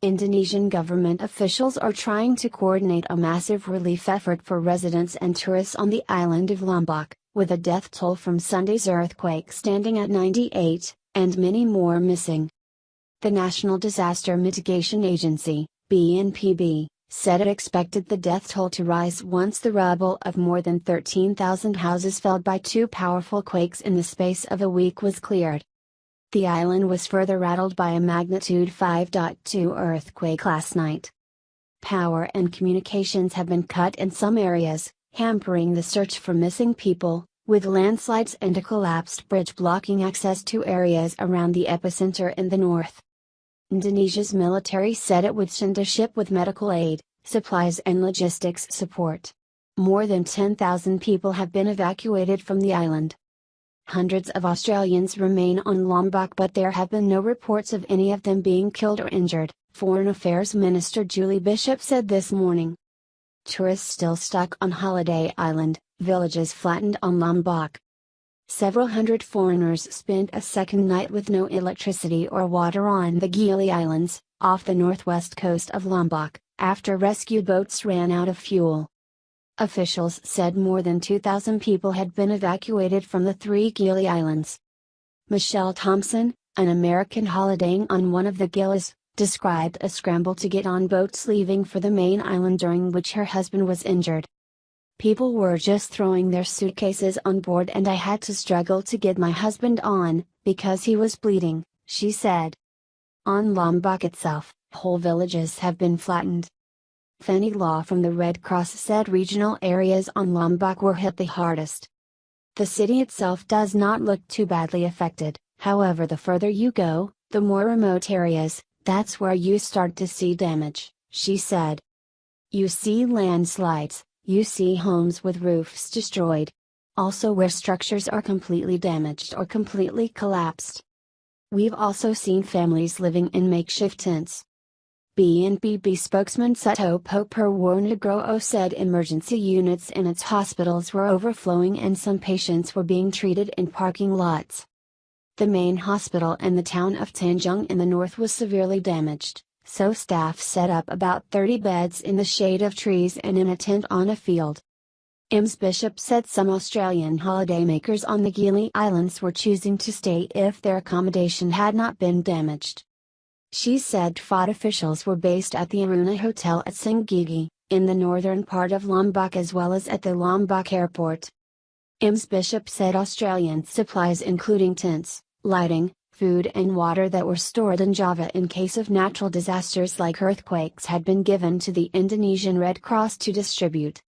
Indonesian government officials are trying to coordinate a massive relief effort for residents and tourists on the island of Lombok, with a death toll from Sunday's earthquake standing at 98, and many more missing. The National Disaster Mitigation Agency, BNPB, said it expected the death toll to rise once the rubble of more than 13,000 houses felled by two powerful quakes in the space of a week was cleared. The island was further rattled by a magnitude 5.2 earthquake last night. Power and communications have been cut in some areas, hampering the search for missing people, with landslides and a collapsed bridge blocking access to areas around the epicenter in the north. Indonesia's military said it would send a ship with medical aid, supplies and logistics support. More than 10,000 people have been evacuated from the island. Hundreds of Australians remain on Lombok, but there have been no reports of any of them being killed or injured, Foreign Affairs Minister Julie Bishop said this morning. Tourists still stuck on Holiday Island, villages flattened on Lombok. Several hundred foreigners spent a second night with no electricity or water on the Gili Islands, off the northwest coast of Lombok, after rescue boats ran out of fuel. Officials said more than 2,000 people had been evacuated from the three Gili Islands. Michelle Thompson, an American holidaying on one of the Gilis, described a scramble to get on boats leaving for the main island during which her husband was injured. People were just throwing their suitcases on board and I had to struggle to get my husband on, because he was bleeding, she said. On Lombok itself, whole villages have been flattened. Fanny Law from the Red Cross said regional areas on Lombok were hit the hardest. The city itself does not look too badly affected, however the further you go, the more remote areas, that's where you start to see damage, she said. You see landslides, you see homes with roofs destroyed. Also where structures are completely damaged or completely collapsed. We've also seen families living in makeshift tents. BNPB spokesman Sutopo Purwonugroho said emergency units in its hospitals were overflowing and some patients were being treated in parking lots. The main hospital in the town of Tanjung in the north was severely damaged, so staff set up about 30 beds in the shade of trees and in a tent on a field. Ms. Bishop said some Australian holidaymakers on the Gili Islands were choosing to stay if their accommodation had not been damaged. She said FOD officials were based at the Aruna Hotel at Singigi, in the northern part of Lombok as well as at the Lombok airport. Ms. Bishop said Australian supplies including tents, lighting, food and water that were stored in Java in case of natural disasters like earthquakes had been given to the Indonesian Red Cross to distribute.